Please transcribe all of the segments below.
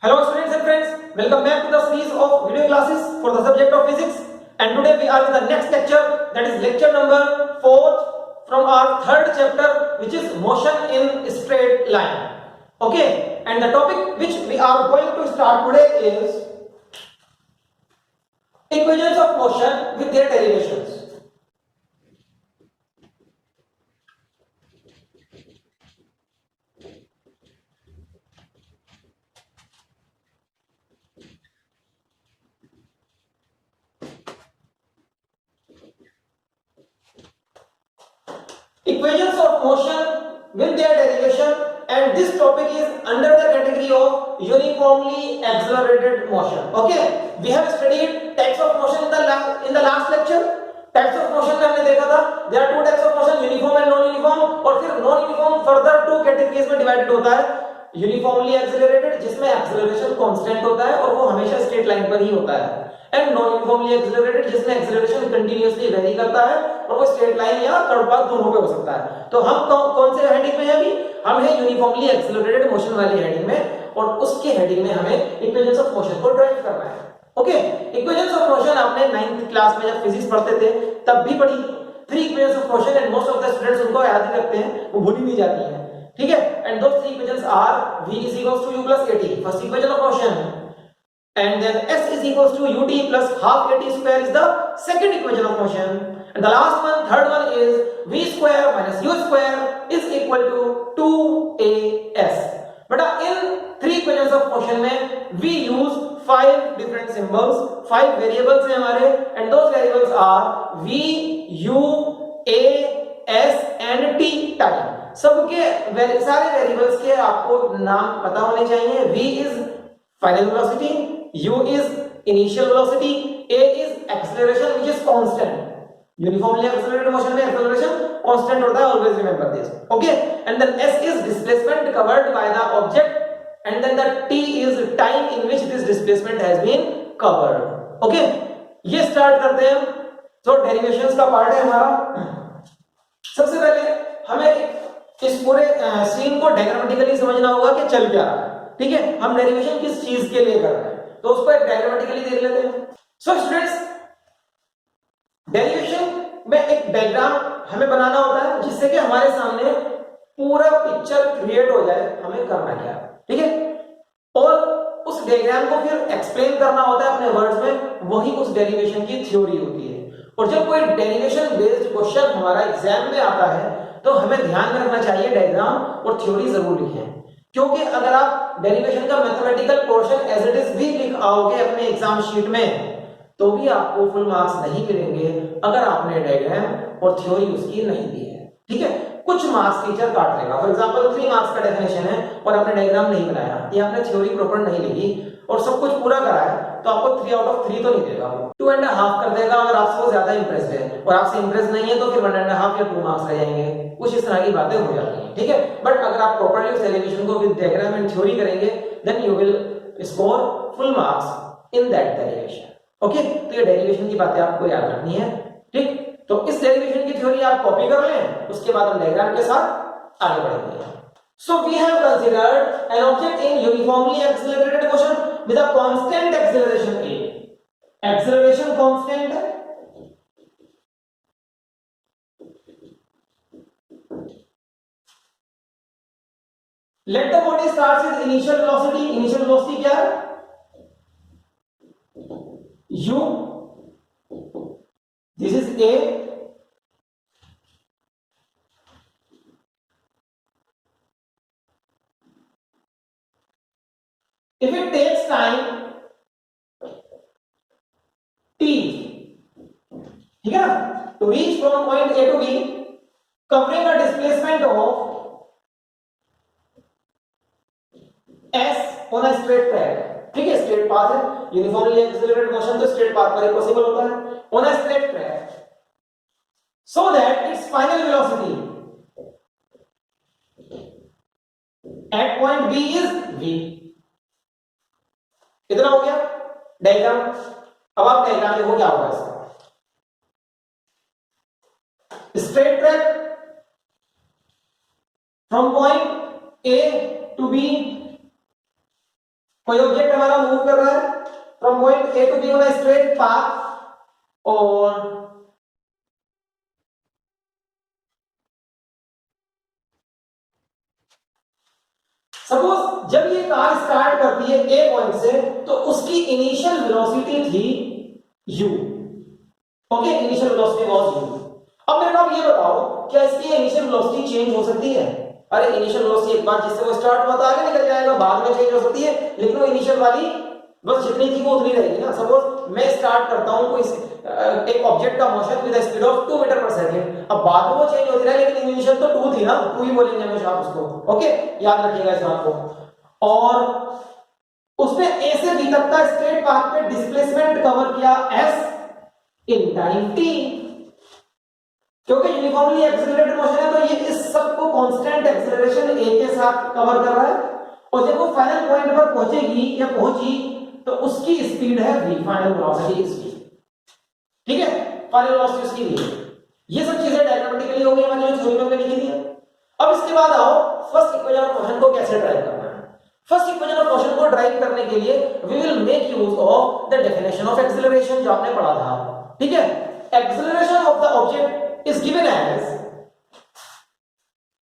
Hello students and friends, welcome back to the series of video classes for the subject of physics, and today we are in the next lecture, that is lecture number 4 from our third chapter, which is motion in straight line. Okay, and the topic which we are going to start today is equations of motion with their derivations. Equations of motion with their derivation, and this topic is under the category of uniformly accelerated motion. Okay, we have studied types of motion in the last lecture. Types of motion में हमने देखा था there are two types of motion, uniform and non uniform, और फिर non uniform further two categories में divided होता है. Uniformly accelerated जिसमें एक्सेलरेशन कांस्टेंट होता है और वो हमेशा स्ट्रेट लाइन पर ही होता है, एंड नॉन यूनिफॉर्मली एक्सेलरेटेड जिसमें एक्सेलरेशन कंटीन्यूअसली वेरी करता है और वो स्ट्रेट लाइन या कर्व पाथ दोनों पे हो सकता है. तो हम कौन से हेडिंग में हैं अभी? हम है यूनिफॉर्मली एक्सेलरेटेड मोशन वाली हेडिंग में, और उसके हेडिंग में हमें इक्वेशंस ऑफ मोशन को ड्राइव करना है. ओके, इक्वेशंस ऑफ मोशन आपने 9th क्लास में जब फिजिक्स पढ़ते थे तब भी पढ़ी. 3 equations of motion and most of the students उनको याद ही रखते हैं, वो भूल ही नहीं जाती हैं. ठीक है, and those 3 equations are v is equals to u plus at, first equation of motion, and then s is equals to ut plus half at square is the second equation of motion, and the last one, third one, is v square minus u square is equal to 2as. but in 3 equations of motion में we use 5 different symbols, 5 variables हैं हमारे, and those variables are v, u, a, s and t time. सबके सारे variables के आपको नाम पता होने चाहिए. v is final velocity, u is initial velocity, a is acceleration which is constant. Uniformly accelerated motion में acceleration constant होता है, always remember this. Okay, and then s is displacement covered by the object, and then the t is time in which this displacement has been covered. Okay, ये start करते हैं. तो derivations का part है हमारा. सबसे पहले हमें इस पूरे सीन को डायग्रामेटिकली समझना होगा कि चल क्या रहा है. ठीक है, हम डेरिवेशन किस चीज के लिए कर रहे हैं, तो उसको एक डायग्रामेटिकली देख लेते हैं. सो स्टूडेंट्स, डेरिवेशन में एक डायग्राम हमें बनाना होता है जिससे कि हमारे सामने पूरा पिक्चर क्रिएट हो जाए हमें करना क्या है. ठीक है, और उस डायग्राम को फिर एक्सप्लेन करना होता है अपने वर्ड्स में, वही उस डेरिवेशन की थ्योरी होती है. और जब कोई डेरिवेशन बेस्ड क्वेश्चन हमारा एग्जाम में आता है तो हमें ध्यान रखना चाहिए डायग्राम और थ्योरी जरूर लिखें, क्योंकि अगर आप डेरिवेशन का mathematical portion as it is भी लिख आओगे अपने एग्जाम शीट में तो भी आपको फुल मार्क्स नहीं मिलेंगे अगर आपने डायग्राम और थ्योरी उसकी नहीं दी है. ठीक है, कुछ मार्क्स टीचर काट लेगा. फॉर एग्जांपल 3 मार्क्स का डेफिनेशन है और आपने डायग्राम नहीं बनाया या आपने थ्योरी प्रॉपर नहीं लिखी और सब कुछ पूरा करा है तो आपको 3 आउट ऑफ 3 तो नहीं देगा, 2.5 कर देगा अगर आपसे वो ज्यादा इंप्रेस्ड है, और आपसे इंप्रेस नहीं है तो फिर 1.5 या 2 मार्क्स रह जाएंगे. कुछ इस तरह की बातें हो जाती हैं. ठीक है, बट अगर आप प्रॉपर्ली उस डेरिवेशन को विद डायग्राम एंड थ्योरी करेंगे then you will score full marks in that derivation. Okay, तो ये डेरिवेशन की बातें आपको याद रखनी है. ठीक, तो इस डेरिवेशन की थ्योरी आप कॉपी कर लें, उसके बाद हम डायग्राम के साथ आगे बढ़ेंगे. So we have considered an object in uniformly accelerated motion with a constant acceleration a. Acceleration constant है. Let the body starts with initial velocity. Initial velocity क्या है? U. This is a. If it takes time t, ठीक है ना, to reach from point A to B, covering a displacement of s on a straight track. ठीक है, straight path है, uniformly accelerated motion तो straight path पर ही possible होता है, on a straight track, so that its final velocity at point B is v. कितना हो गया डायग्राम? अब आप डायग्राम देखो क्या होगा इसका. Straight track from point A to B कोई ऑब्जेक्ट हमारा मूव कर रहा है from point A to B on a straight path, और सपोज जब ये कार स्टार्ट करती है ए पॉइंट से, तो उसकी इनिशियल वेलोसिटी थी u, okay, initial velocity was u। अब मेरे को आप ये बताओ, क्या इसकी इनिशियल वेलोसिटी चेंज हो सकती है? अरे इनिशियल वेलोसिटी एक बार जिससे वो स्टार्ट हुआ था आगे निकल जाएगा, बाद में चेंज हो सकती है, लेकिन वो इनिशियल वाली बस जितनी थी वो उतनी रहेगी ना। सपोज मैं स्टार्ट करता हूं कोई एक ऑब्जेक्ट का motion with speed of 2 metre पर सेकंड, अब बाद में वो चेंज होती रहे, लेकिन इनिशियल तो 2 थी ना, 2 ही बोलेंगे हमेशा आप उसको, ओके, याद रखिएगा इस बात को। और उसने ए से बी तक का स्ट्रेट पाथ पे डिस्प्लेसमेंट कवर किया s इन टाइम t, क्योंकि यूनिफॉर्मली एक्सेलरेटेड मोशन है तो ये इस सब को कांस्टेंट एक्सेलरेशन a के साथ कवर कर रहा है, और जब वो फाइनल पॉइंट पर पहुंचेगी या पहुंची तो उसकी स्पीड है v, फाइनल वेलोसिटी इसकी, ठीक है, फाइनल वेलोसिटी उसकी v। ये सब चीजें डायग्रामेटिकली हो गई मैंने जो थ्योरी में लिखी थी। अब इसके बाद आओ फर्स्ट इक्वेशन ऑफ मोशन को कैसे ड्राइव करना है। फर्स्ट इक्वेशन ऑफ मोशन को ड्राइव करने के लिए we will make use of the definition of acceleration जो आपने पढ़ा था, ठीक है। Acceleration of the object is given as,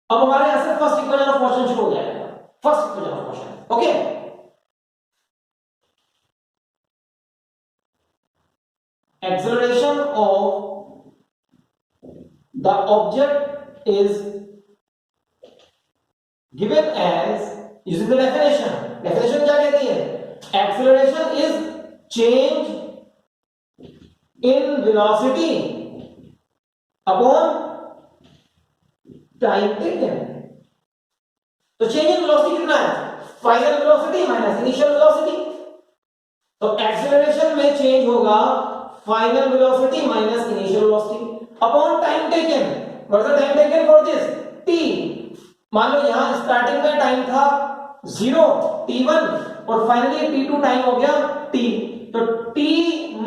अब हमारे यहां से फर्स्ट इक्वेशन ऑफ मोशन शुरू हो जाएगा, first equation of motion, okay. Acceleration of the object is given as, using the definition, definition क्या कहती है? Acceleration is change in velocity upon time taken। तो change in velocity कितना है? Final velocity minus initial velocity. तो acceleration में change होगा final velocity minus initial velocity upon time taken. What is the time taken for this? t। मान लो यहां starting में time था 0 t1 और फाइनली t2 टाइम हो गया t, तो t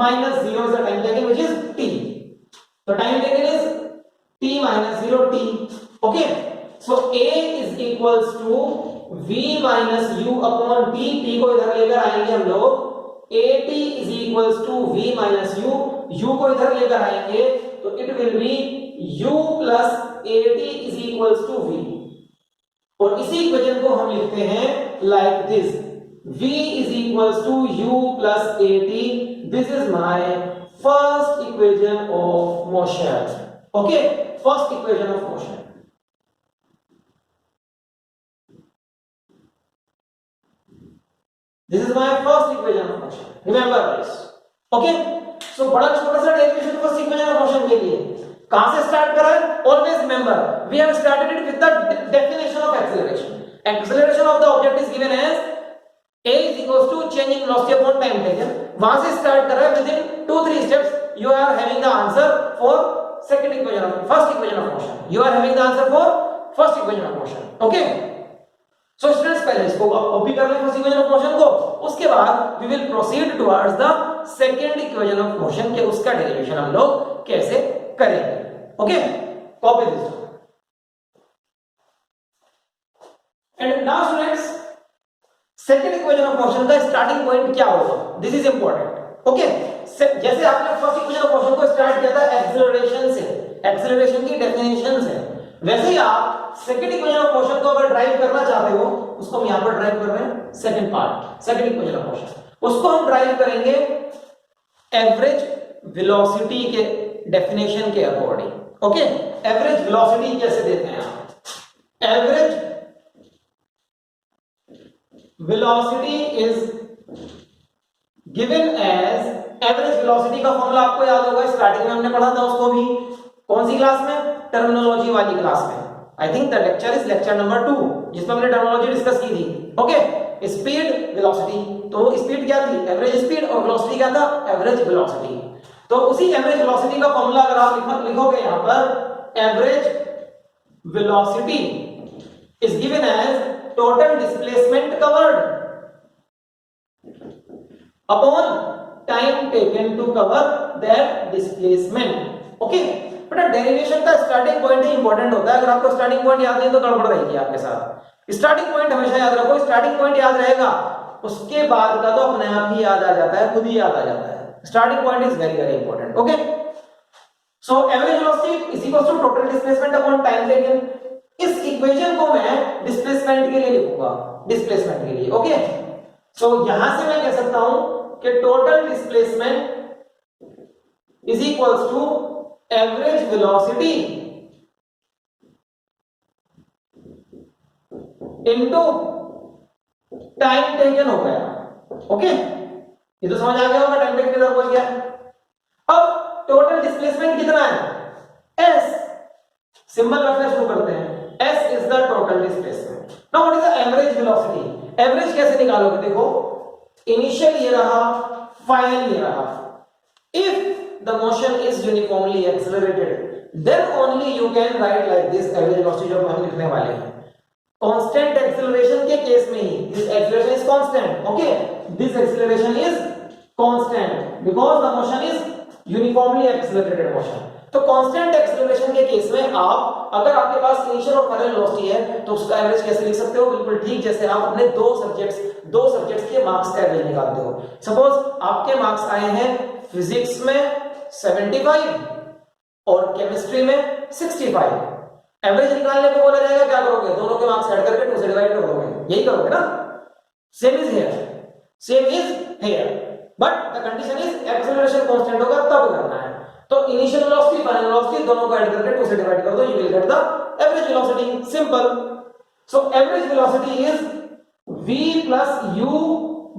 minus 0 is the time taken which is t। तो time taken is t minus 0 t, okay। so a is equals to v minus u upon t, t को इधर लेकर आएंगे हम लोग, at is equals to v minus u, u को इधर लेकर आएंगे तो it will be u plus at is equals to v, और इसी इक्वेशन को हम लिखते हैं like this, v is equals to u plus at। this is my first equation of motion, okay, first equation of motion। This is my first equation of motion, remember this, okay। so बड़ा छोटा सा derivation first equation of motion के लिए कहां से start करा है? always remember we have started it with the definition of acceleration। acceleration of the object is given as a is equals to change in velocity upon time taken। वहां से start कर रहा है, within 2-3 steps you are having the answer for second equation of first equation of motion, you are having the answer for first equation of motion, okay। So students पहले इसको copy कर लें first equation of motion को, उसके बाद we will proceed towards the second equation of motion के उसका derivation हम लोग कैसे करेंगे, okay. Copy this and now students second equation of motion का स्टार्टिंग पॉइंट क्या होगा? This is important, okay. जैसे आपने फर्स्ट इक्वेशन ऑफ मोशन को स्टार्ट किया था एक्सेलरेशन से, एक्सेलरेशन की डेफिनेशन से, वैसे ही आप सेकंड इक्वेशन ऑफ मोशन को अगर ड्राइव करना चाहते हो, उसको हम यहां पर ड्राइव कर रहे हैं, second part second equation of motion, उसको हम ड्राइव करेंगे एवरेज वेलोसिटी के डेफिनेशन के अकॉर्डिंग, ओके। एवरेज वेलोसिटी कैसे देते हैं आप? Average velocity is given as, average velocity का फॉर्मूला आपको याद होगा, स्टार्टिंग में हमने पढ़ा था उसको भी, कौन सी क्लास में? टर्मिनोलॉजी वाली क्लास में। I think the lecture is lecture number 2 जिसमें हमने टर्मिनोलॉजी डिस्कस की थी, ओके। स्पीड वेलोसिटी, तो स्पीड क्या थी? एवरेज स्पीड, और वेलोसिटी क्या था? Average velocity. तो उसी एवरेज वेलोसिटी का फॉर्मूला अगर आप लिखोगे यहां पर, average velocity is given as total displacement covered upon time taken to cover that displacement, okay. बेटा डेरिवेशन का स्टार्टिंग पॉइंट ही इंपॉर्टेंट होता है, अगर आपको स्टार्टिंग पॉइंट याद नहीं तो गड़बड़ रहेगी आपके साथ। स्टार्टिंग पॉइंट हमेशा याद रखो, स्टार्टिंग पॉइंट याद रहेगा उसके बाद का तो अपने आप ही याद आ जाता है, खुद ही याद आ जाता है। Starting point is very very important. Okay, so average velocity is equal to total displacement upon time taken. इस इक्वेशन को मैं डिस्प्लेसमेंट के लिए लिखूंगा, डिस्प्लेसमेंट के लिए। ओके, सो यहां से मैं कह सकता हूं कि total displacement is equal to average velocity into time taken हो गया। ओके, ये तो समझ आ गया होगा टाइम टेकन कितना हो गया। अब टोटल डिस्प्लेसमेंट कितना है, s, सिंबल रखना शुरू करते हैं। s is the total displacement. Now what is the average velocity? Average कैसे निकालोगे? देखो, इनिशियल ये रहा, फाइनल ये रहा। If the motion is uniformly accelerated then only you can write like this average velocity, जो हम लिखने वाले हैं। कांस्टेंट एक्सेलरेशन के केस में ही this acceleration is constant. Okay, this acceleration is constant because the motion is uniformly accelerated motion. तो constant acceleration के केस में आप, अगर आपके पास इनिशियल और फाइनल वेलोसिटी है, तो उसका एवरेज कैसे लिख सकते हो? बिल्कुल ठीक जैसे आप अपने दो सब्जेक्ट्स के मार्क्स का एवरेज निकालते हो। सपोज आपके मार्क्स आए हैं फिजिक्स में 75 और केमिस्ट्री में 65। एवरेज निकालने को बोला जाएगा, क्या करोगे? दोनों के मार्क्स ऐड करके 2 से डिवाइड कर दोगे, यही करोगे ना। Same is here, but the condition is acceleration constant होगा तब करना है। तो इनिशियल वेलोसिटी, फाइनल वेलोसिटी दोनों को ऐड करके 2 से डिवाइड कर दो, you will get the average velocity. Simple. So average velocity is v plus u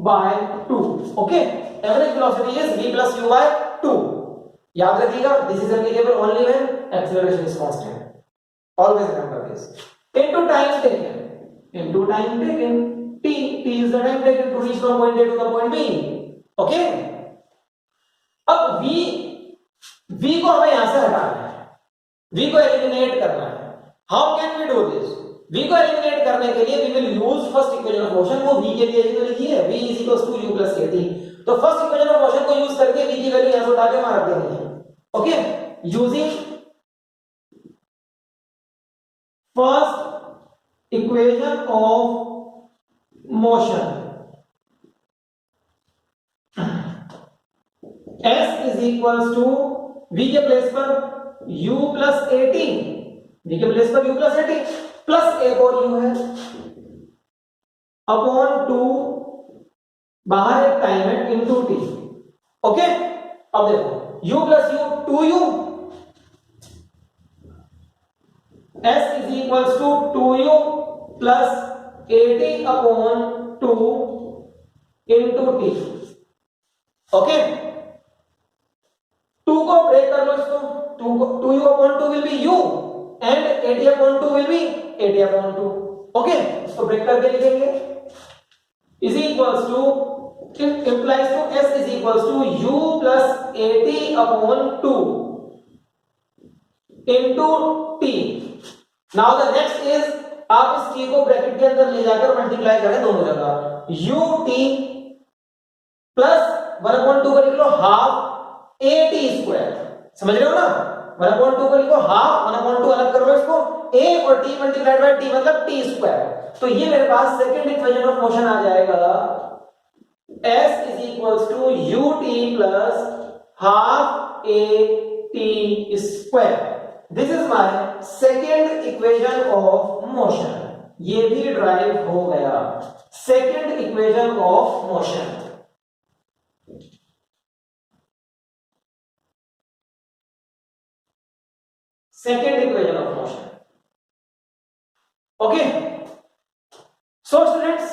by 2। Okay, average velocity is v plus u by 2। याद रखिएगा, this is applicable only when acceleration is constant. Always remember this. Into time taken. T is the time taken to reach from point A to the point B. Okay. अब V को हमें यहां से हटाना है, V को eliminate करना है। How can we do this? V को एलिमिनेट करने के लिए we will use first equation of motion। वो V के लिए तो लिखी है, V is equals to u plus at। तो first equation of motion को यूज करके V की वैल्यू यहां से उठा के वहां रख देनी है। Okay, using first equation of motion, s is equals to v के प्लेस पर u plus at, v के प्लेस पर u plus at प्लस एक और u है अपॉन 2, बाहर एक टाइम है, इनटू t। ओके, अब देखो u plus u 2u, s is equals to 2u plus 80 upon 2 into t। Okay, 2 को ब्रेक कर लो, इसको 2u upon 2 will be u and 80 upon 2 will be 80 upon 2। Okay, इसको break करके लिखेंगे is equals to, it implies to s is equals to u plus 80 upon 2 into t। Now the next is, आप इस t को bracket के अंदर ले जाकर मल्टीप्लाई करें दोनों जगह, ut प्लस 1/2 को लिख लो हाफ at स्क्वायर। समझ रहे हो ना? 1/2 को लिखो हाफ, 1/2 अलग कर लो इसको, a और t मल्टीप्लाइड बाय t मतलब t स्क्वायर। तो ये मेरे पास सेकंड इक्वेशन ऑफ मोशन आ जाएगा, s is equals to ut plus half at square। This is my second equation of motion। ये भी ड्राइव हो गया, second equation of motion. Second equation of motion. Okay, so students,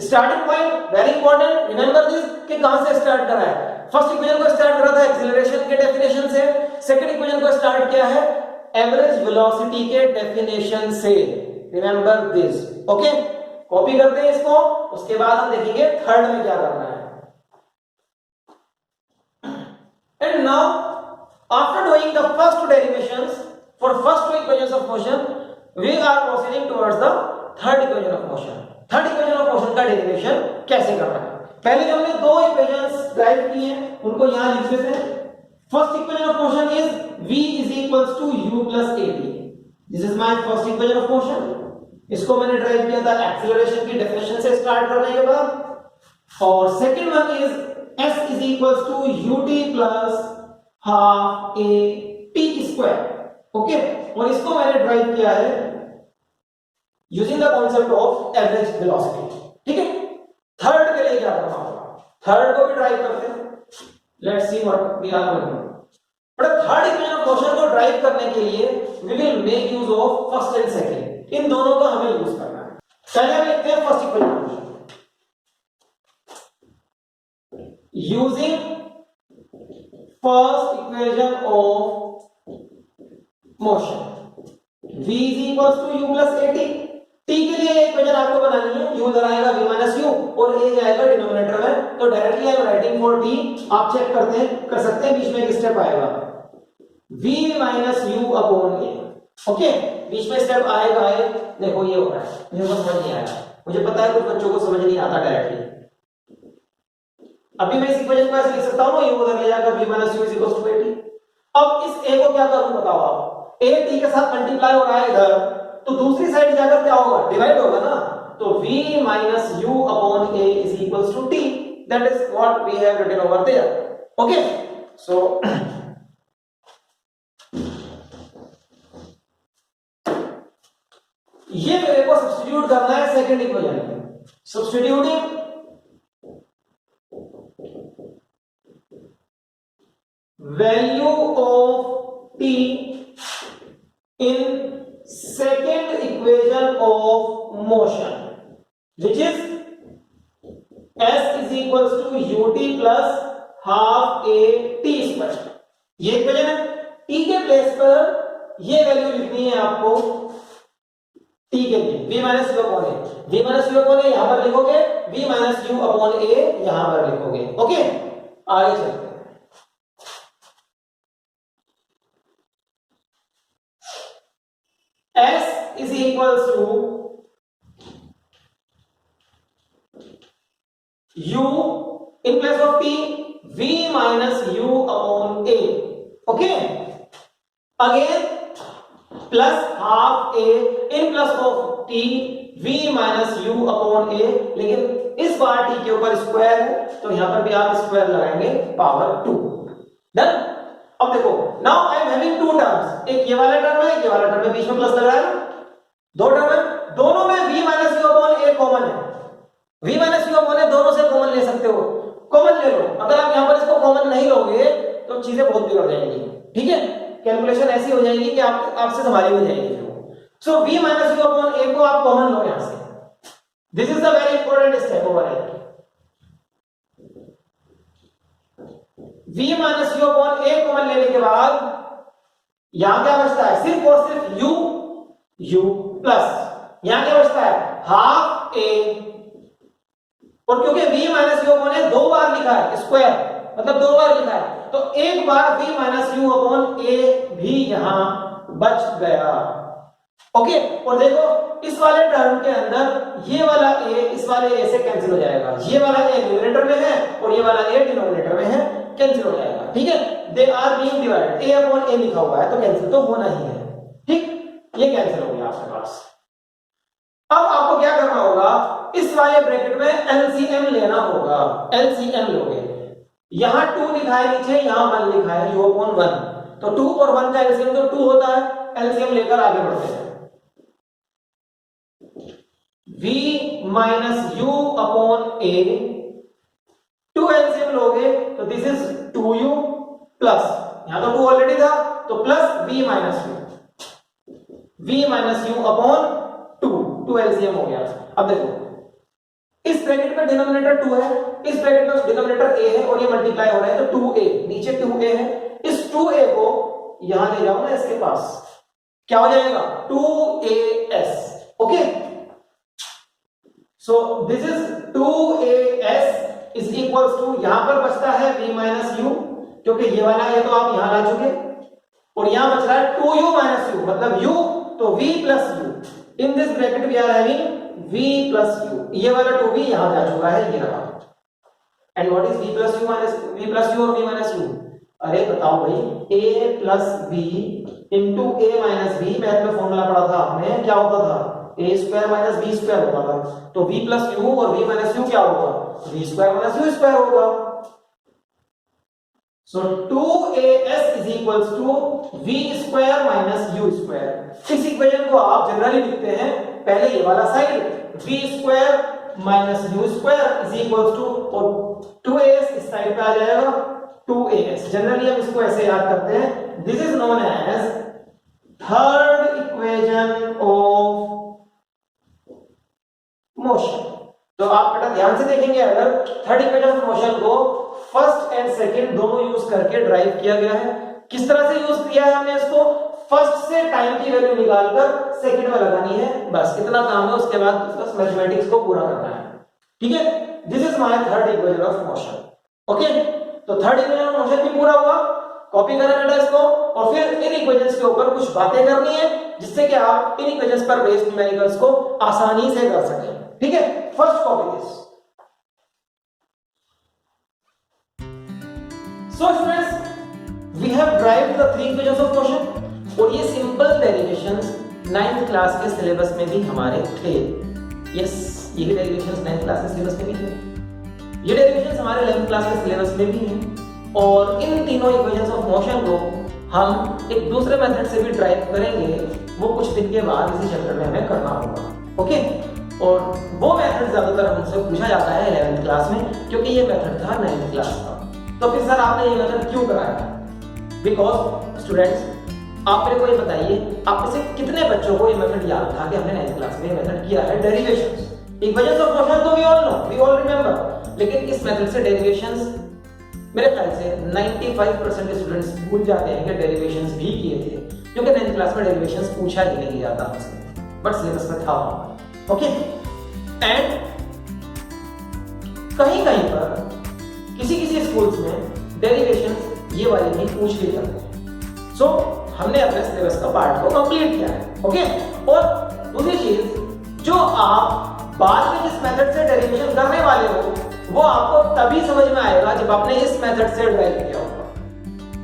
starting point very important, remember this कि कहां से start करा है। First equation को स्टार्ट करा था एक्सीलरेशन के डेफिनेशन से, सेकंड इक्वेशन को स्टार्ट किया है एवरेज वेलोसिटी के डेफिनेशन से। Remember this. ओके, कॉपी करते हैं इसको, उसके बाद हम देखेंगे थर्ड में क्या करना है। And now after doing the first two derivations for first two equations of motion, we are proceeding towards the third equation of motion. Third equation of motion का डेरिवेशन कैसे करना है? पहले जो हमने दो इक्वेशंस ड्राइव किए हैं उनको यहां लिख देते हैं। First equation of motion is v is equals to u plus at। This is my first equation of motion. इसको मैंने ड्राइव किया था एक्सीलरेशन की डेफिनेशन से स्टार्ट करने के बाद। और second one is s is equals to ut plus half a t square. Okay, और इसको मैंने ड्राइव किया है using the concept of average velocity. ठीक है, थर्ड के लिए क्या करना होगा, थर्ड को भी ड्राइव करते हैं। Let's see what we are going. But third equation of motion को ड्राइव करने के लिए we will make use of first and second, इन दोनों का हमें यूज करना है। पहले हम लिखते हैं first equation using first equation of motion v is equals to u plus at। t के लिए इक्वेशन आपको बनानी है, u उधर आएगा v minus u और a जाएगा डिनोमिनेटर में, तो directly I am writing for t। आप चेक कर सकते हैं बीच में एक स्टेप आएगा v minus u upon a। Okay, बीच में स्टेप आएगा है, देखो ये हो रहा है, मुझे समझ नहीं आया, मुझे पता है कुछ बच्चों को समझ नहीं आता डायरेक्टली। अभी मैं इस इक्वेशन को ऐसे लिख सकता हूं ना, u उधर ले जाकर v minus u is equals to at। अब इस a को क्या करूं बताओ आप, a t के साथ मल्टीप्लाई हो रहा है इधर, तो दूसरी साइड जाकर क्या होगा, डिवाइड होगा ना, तो v minus u upon a is equals to t, that is what we have written over there। okay, so ये मेरे को सब्स्टिट्यूट करना है सेकंड इक्वेशन में। Substituting value of t in second equation of motion which is s is equals to ut plus half a t square। ये equation है, t के place पर ये वैल्यू लिखनी है आपको t के लिए, v minus u upon a, v minus u upon a यहां पर लिखोगे, v minus u upon a यहां पर लिखोगे। ओके, आगे चलते हैं। s is equals to u in place of t, v minus u upon a। okay, again plus half a in plus of t, v minus u upon a, लेकिन इस बार t के ऊपर स्क्वायर है तो यहां पर भी आप स्क्वायर लगाएंगे पावर 2। डन। अब देखो, now I am having two terms, एक ये वाला टर्म है, एक ये वाला टर्म है, बीच में प्लस लग रहा है ना, दो टर्म है, दोनों में v minus u upon a common है, v minus u upon a दोनों से कॉमन ले सकते हो, कॉमन ले लो। अगर आप यहां पर इसको कॉमन नहीं लोगे तो चीजें बहुत बिगड़ जाएंगी। ठीक है, कैलकुलेशन ऐसी हो जाएगी कि आपसे संभाली नहीं जाएगी। सो v minus u upon a को आप कॉमन लो यहां से, this is the very important step over here. v minus u upon a common लेने के बाद यहां क्या बचता है, सिर्फ और सिर्फ u प्लस यहां क्या बचता है, हाफ a, और क्योंकि v minus u upon a दो बार लिखा है, स्क्वायर मतलब दो बार लिखा है, तो एक बार v minus u upon a भी यहां बच गया। ओके, और देखो इस वाले टर्म के अंदर ये वाला a इस वाले a से कैंसिल हो जाएगा, ये वाला a न्यूमरेटर में है और ये वाला a डिनोमिनेटर में है, कैंसिल हो जाएगा। ठीक है, they are being divided, a upon a लिखा हुआ है तो कैंसिल तो होना ही है। ठीक, ये कैंसिल हो गया आपके पास। अब आपको क्या करना होगा, इस वाले ब्रैकेट में एलसीएम लेना होगा। एलसीएम लोगे, यहां 2 लिखा है नीचे, यहां 1 लिखा है, u अपॉन 1, तो 2 और 1 का एलसीएम तो 2 होता है। एलसीएम लेकर आगे बढ़ते हैं। v minus u upon a, 2 LCM लोगे तो दिस इज 2u प्लस, यहां तो 2 ऑलरेडी था तो plus v minus u upon 2 LCM हो गया। अब देखो इस ब्रैकेट में डिनोमिनेटर 2 है, इस ब्रैकेट में डिनोमिनेटर a है और ये मल्टीप्लाई हो रहा है तो 2a, नीचे 2a है, इस 2a को यहां ले जाओ ना, इसके पास क्या हो जाएगा, 2as। Okay, so this is 2as is equals to, यहां पर बचता है v माइनस u, क्योंकि ये वाला है तो आप यहां ला चुके, और यहां बच रहा है 2u माइनस u मतलब u, तो v plus u, in this bracket we are having v plus u, ये वाला 2 भी यहां जा चुका है, ये रहा। And what is v plus u minus v plus u और v माइनस u, अरे बताओ भाई, a plus b into a minus b, math में फॉर्मूला पढ़ा था आपने, क्या होता था, a square minus b square होगा था, तो v प्लस यू और v माइनस यू क्या होगा, v square minus u square होगा। So 2as is equals to v square minus u square. इस इक्वेशन को आप जनरली लिखते हैं पहले ये वाला side v square minus u square is equals to, और 2as इस साइड पे आ जाएगा 2as। जनरली हम इसको ऐसे याद करते हैं, this is known as third equation of motion. तो आप बेटा ध्यान से देखेंगे, अगर थर्ड इक्वेशन ऑफ मोशन को फर्स्ट एंड सेकंड दोनों यूज करके ड्राइव किया गया है। किस तरह से यूज किया है हमने इसको, फर्स्ट से टाइम की वैल्यू निकालकर सेकंड में लगानी है, बस इतना काम है। उसके बाद बस मैथमेटिक्स को पूरा करना है, ठीक है। This is my third equation of motion, okay. तो थर्ड इक्वेशन ऑफ मोशन भी पूरा हुआ, कॉपी करना बेटा इसको, और फिर इन इक्वेशंस के ऊपर कुछ बातें करनी है जिससे कि आप इन इक्वेशंस पर बेस्ड न्यूमेरिकल्स को आसानी से कर सकें, ठीक है। First copy this. So students, we have derived the three equations of motion, और ये सिंपल डेरिवेशंस 9th क्लास के सिलेबस में भी हमारे थे। यस, ये डेरिवेशंस 9th क्लास के सिलेबस में भी थे, ये डेरिवेशंस हमारे 11th क्लास के सिलेबस में भी हैं। और इन तीनों इक्वेशंस ऑफ मोशन को हम एक दूसरे मेथड से भी ड्राइव करेंगे, वो कुछ दिन के बाद इसी चैप्टर में हमें करना होगा, ओके। और वो मेथड ज्यादातर हमसे पूछा जाता है 11th क्लास में, क्योंकि ये मेथड था 9th क्लास का। तो फिर सर आपने ये मेथड क्यों कराया? बिकॉज स्टूडेंट्स, आप मेरे को ये बताइए, आप में से कितने बच्चों को ये मेथड याद था कि हमने 9th क्लास में ये मेथड किया है डेरिवेशंस। इक्वेशंस ऑफ मोशन तो we all know, we all remember, लेकिन इस मेथड से डेरिवेशंस मेरे ख्याल से 95% स्टूडेंट्स भूल जाते हैं कि डेरिवेशंस भी किए थे, क्योंकि 9th क्लास में डेरिवेशंस पूछा ही नहीं जाता हमसे, बट सिलेबस में था, ओके। एंड कहीं कहीं पर किसी स्कूल्स में डेरिवेशंस ये वाले भी पूछ लिए जाते हैं। सो हमने अपने सिलेबस का पार्ट को कंप्लीट किया है, ओके। और दूसरी चीज, जो आप बाद में जिस मेथड से डेरिवेशन करने वाले हो, वो आपको तभी समझ में आएगा जब आपने इस मेथड से ड्राइव किया होगा।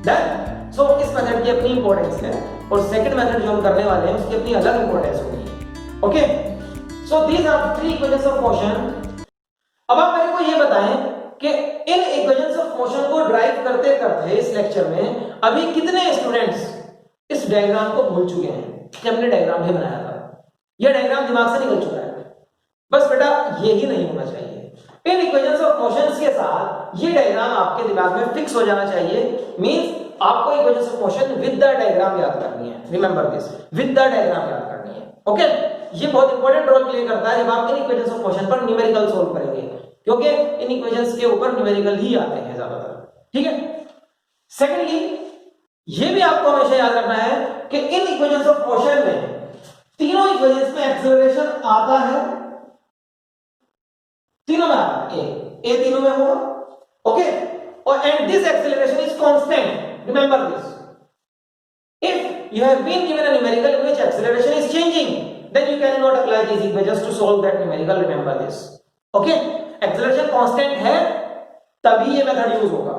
देन सो इस मेथड की अपनी इंपॉर्टेंस है, और सेकंड मेथड जो हम करने वाले हैं उसकी अपनी अलग इंपॉर्टेंस होगी, okay. So these are three equations of motion. अब आप मेरे को ये बताएं कि इन इक्वेशंस ऑफ मोशन को ड्राइव करते करते इस लेक्चर में अभी कितने स्टूडेंट्स इस डायग्राम को भूल चुके हैं कि हमने डायग्राम भी बनाया था। यह डायग्राम दिमाग से निकल चुका है। बस बेटा यही नहीं होना चाहिए, इन इक्वेशंस ऑफ मोशंस के साथ ये डायग्राम आपके दिमाग में फिक्स हो जाना चाहिए। मींस आपको equations of motion with the diagram याद करनी है, remember this, with the diagram याद करनी है, ओके। ये बहुत इंपॉर्टेंट रोल प्ले करता है जब आप इन इक्वेशंस ऑफ मोशन पर न्यूमेरिकल सोल्व करेंगे, क्योंकि इन इक्वेशंस के ऊपर न्यूमेरिकल ही आते हैं ज्यादातर, ठीक है। सेकेंडली, ये भी आपको हमेशा याद रखना है कि इन इक्वेशंस ऑफ मोशन में तीनों इक्वेशंस में एक्सेलरेशन आता है, तीनों में आता है, ए तीनों में होगा, ओके। और and this acceleration is constant, remember this. If you have been given a numerical in which acceleration is changing, then you cannot apply these equations to solve that numerical, remember this, okay। Acceleration constant है तभी ये method use होगा,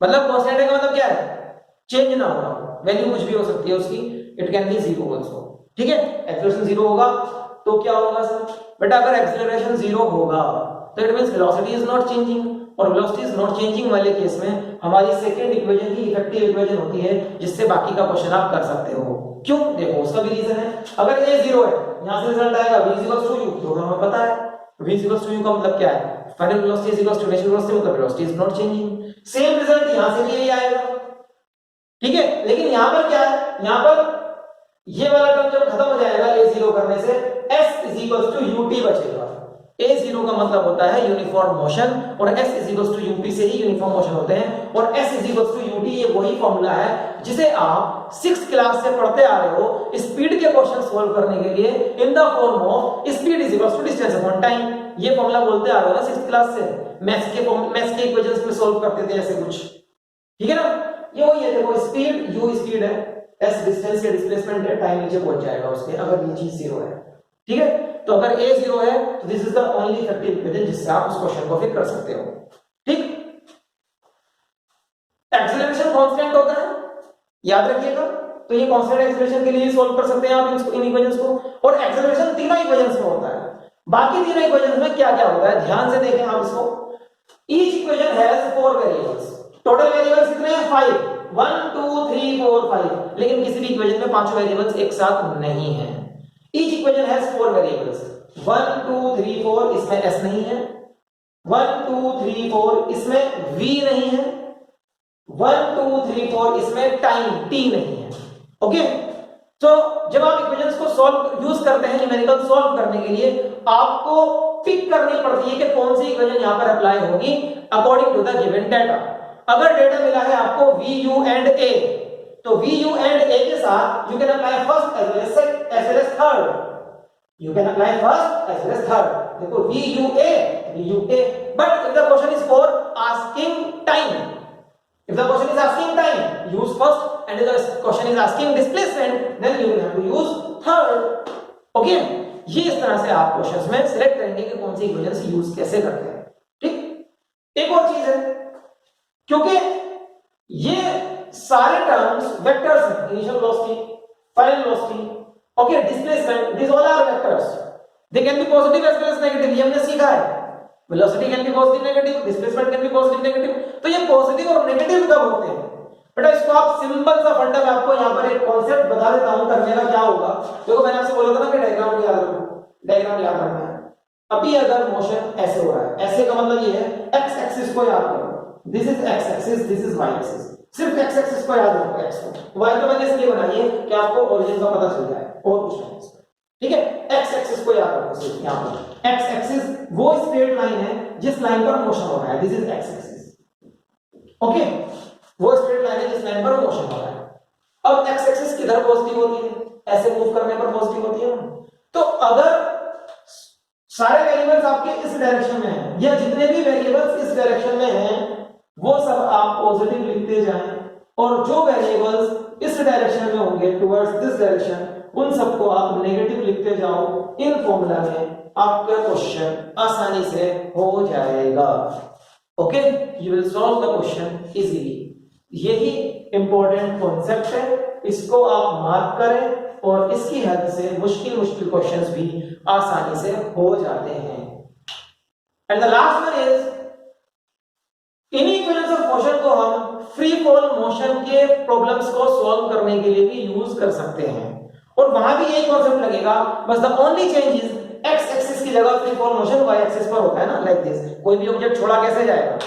मतलब constant का मतलब क्या है, change ना होगा, वैल्यू कुछ भी हो सकती है उसकी, it can be zero also, ठीक है। एक्सेलरेशन जीरो होगा तो क्या होगा सर, बेटा अगर एक्सेलरेशन जीरो होगा तो it means velocity is not changing, और वेलोसिटी इज नॉट चेंजिंग वाले केस में हमारी सेकंड इक्वेशन ही इफेक्टिव इक्वेशन होती है, जिससे बाकी का क्वेश्चन आप कर सकते हो। क्यों? देखो उसका भी रीजन है। अगर a जीरो है, यहां से रिजल्ट आएगा v इक्वल्स टू u, तो हमें पता है v इक्वल्स टू u का मतलब क्या है, final velocity is equals to initial velocity, मतलब velocity is not changing. Same result यहां से भी यही आएगा, ठीक है। लेकिन यहां पर क्या है, यहां पर ये वाला टर्म जब खत्म हो जाएगा a जीरो करने से, s is equals to ut बचेगा। a जीरो का मतलब होता है यूनिफॉर्म मोशन, और s is equals to ut से ही यूनिफॉर्म मोशन होते हैं, और s is equals to ut ये वही फॉर्मूला है जिसे आप 6th क्लास से पढ़ते आ रहे हो स्पीड के क्वेश्चन सॉल्व करने के लिए, in the form of speed is equals to distance upon time. ये फॉर्मूला बोलते आ रहे हो ना 6th क्लास से, मैथ्स के इक्वेशंस में सॉल्व करते थे ऐसे कुछ, ठीक है ना। ये वही है, देखो स्पीड, u स्पीड है, s डिस्टेंस या डिस्प्लेसमेंट है, टाइम नीचे पहुंच जाएगा उसके, अगर ये चीज जीरो है, ठीक है। तो अगर a जीरो है तो this is the only effective equation जिससे आप उस क्वेश्चन को फिट कर सकते हो, ठीक। एक्सेलरेशन कांस्टेंट होता है, याद रखिएगा, तो ये कांस्टेंट एक्सेलरेशन के लिए सॉल्व कर सकते हैं आप इन इक्वेशंस को। और एक्सेलरेशन तीनों इक्वेशंस में होता है। बाकी तीनों इक्वेशंस में क्या क्या होता है ध्यान से देखें आप इसको। Each equation has 4 variables, total variables कितने हैं 5, 1 2 3 4 5, लेकिन किसी भी इक्वेशन में पांचों वेरिएबल्स एक साथ नहीं है। ईच इक्वेशन हैज 4 वेरिएबल्स, 1 2 3 4, इसमें s नहीं है, 1 2 3 4 इसमें v नहीं है, 1 2 3 4 इसमें टाइम t नहीं है। ओके, तो जब आप इक्वेशंस को सॉल्व यूज करते हैं न्यूमेरिकल सॉल्व करने के लिए, आपको पिक करनी पड़ती है कि कौन सी इक्वेशन यहां पर अप्लाई होगी according to the given data. अगर डेटा मिला है आपको v u and a, तो v u and a के साथ you can apply first as well as third, you can apply first as well as third. देखो v u a, but if the question is for asking time, if the question is asking time, use first, and if the question is asking displacement, then you will have to use third. Okay, ये इस तरह से आप questions में select करेंगे कि कौन सी equations use कैसे करते हैं। ठीक, एक और चीज है, क्योंकि ये सारे टर्म्स वेक्टर्स हैं, initial velocity, final velocity, okay, displacement, these all are vectors. They can be positive as well as negative, ये हमने सीखा है। Velocity can be positive negative, displacement can be positive negative. तो ये पॉजिटिव और negative कब होते हैं बेटा, इसको आप सिंपल सा फंडा मैं आपको यहां पर एक कांसेप्ट बता देता हूं करने का क्या होगा। देखो मैंने आपसे बोला था ना कि डायग्राम याद रखो, डायग्राम याद रखना है। अभी अगर मोशन ऐसे हो रहा है, ऐसे का मतलब ये है एक्स एक्सिस को याद करो, this is x axis, this is y axis, सिर्फ एक्स एक्सिस को याद रखो, एक्स को। वाई तो मैंने इसलिए बनाई है कि आपको ओरिजिन का पता चल जाए और कुछ नहीं। ठीक है, एक्स एक्सिस को याद रखो सिर्फ यहां पर। एक्स एक्सिस वो स्ट्रेट लाइन है जिस लाइन पर मोशन हो रहा है, this is x axis. Okay, वो स्ट्रेट लाइन है जिस लाइन पर मोशन हो रहा है। अब एक्स एक्सिस किधर पॉजिटिव होती है, ऐसे मूव करने पर पॉजिटिव होती है ना। तो अगर सारे वेरिएबल्स आपके इस डायरेक्शन में हैं, या जितने भी वेरिएबल्स इस डायरेक्शन में हैं वो सब आप पॉजिटिव लिखते जाएं, और जो वेरिएबल्स इस डायरेक्शन में होंगे टुवर्ड्स दिस डायरेक्शन, उन सबको आप नेगेटिव लिखते जाओ। इन फॉर्मूला में आपका क्वेश्चन आसानी से हो जाएगा। Okay, you will solve the question easily. यही इंपॉर्टेंट कॉन्सेप्ट है, इसको आप मार्क करें और इसकी हेल्प से मुश्किल क्वेश्चंस भी आसानी से हो जाते हैं। And the last one is, in equations of motion को हम फ्री फॉल मोशन के प्रॉब्लम्स को सॉल्व करने के लिए भी यूज कर सकते हैं, और वहां भी यही कॉन्सेप्ट लगेगा, बस the only change is x axis की जगह free fall motion y axis पर होता है ना, लाइक दिस। कोई भी ऑब्जेक्ट छोड़ा कैसे जाएगा,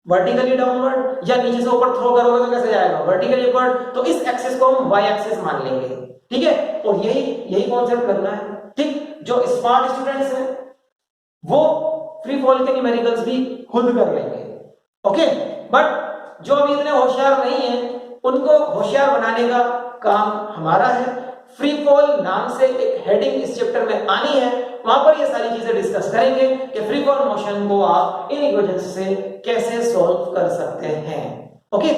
वर्टिकली डाउनवर्ड, या नीचे से ऊपर थ्रो करोगे तो कैसे जाएगा, वर्टिकली अपवर्ड। तो इस एक्सिस को हम वाई एक्सिस मान लेंगे। ठीक है, और यही कॉन्सेप्ट करना है। ठीक, जो स्मार्ट स्टूडेंट्स हैं वो फ्री फॉल के न्यूमेरिकल्स भी खुद कर लेंगे। ओके, बट जो अभी इतने होशियार नहीं है उनको होशियार बनाने का काम हमारा है। फ्री फॉल नाम से एक हेडिंग इस चैप्टर में आनी है, वहां पर ये सारी चीजें डिस्कस करेंगे कि फ्री फॉल मोशन को आप इन इक्वेशंस से कैसे सॉल्व कर सकते हैं। ओके,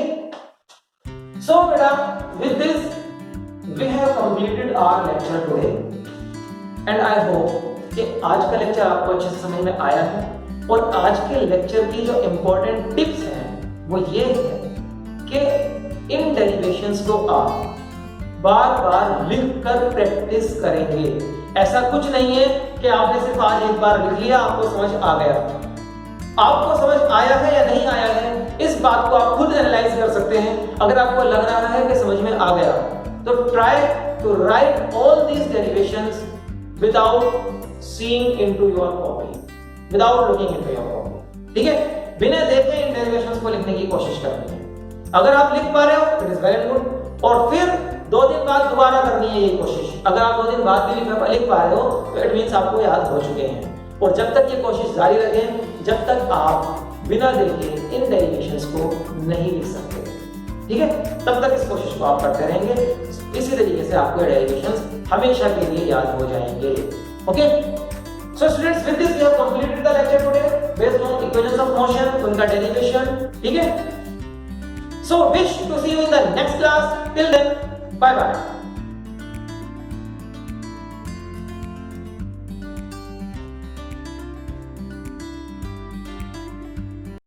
सो बेटा, with this we have completed our lecture today, and I hope कि आज का लेक्चर आपको अच्छे से समझ में आया है। और आज के लेक्चर की जो इंपॉर्टेंट टिप्स हैं वो ये है कि इन डेरिवेशंस को आप बार बार लिखकर प्रैक्टिस करेंगे। ऐसा कुछ नहीं है कि आपने सिर्फ आज एक बार लिख लिया आपको समझ आ गया। आपको समझ आया है या नहीं आया है, इस बात को आप खुद एनालाइज कर सकते हैं। अगर आपको लग रहा है कि समझ में आ गया, तो try to write all these derivations without seeing into your copy, without looking into your copy. ठीक है, बिना देखे इन डेरिवेशंस को लिखने की कोशिश करनी है। अगर आप लिख पा रहे हो इट इज वेरी गुड, और फिर 2 दिन बाद दोबारा करनी है ये कोशिश। अगर आप 2 दिन बाद भी लिख पा रहे हो तो इट मींस आपको याद हो चुके हैं। और जब तक ये कोशिश जारी रखें, जब तक आप बिना देखे इन डेरिवेशंस को नहीं लिख सकते, ठीक है, तब तक इस कोशिश को आप करते रहेंगे। इसी तरीके से आपको डेरिवेशंस हमेशा के लिए याद हो जाएंगे। Okay, so students, with this we have completed the lecture today based on equations of motion, उनका डेरिवेशन। ठीक है, so wish to see you in the next class. Till then, bye bye.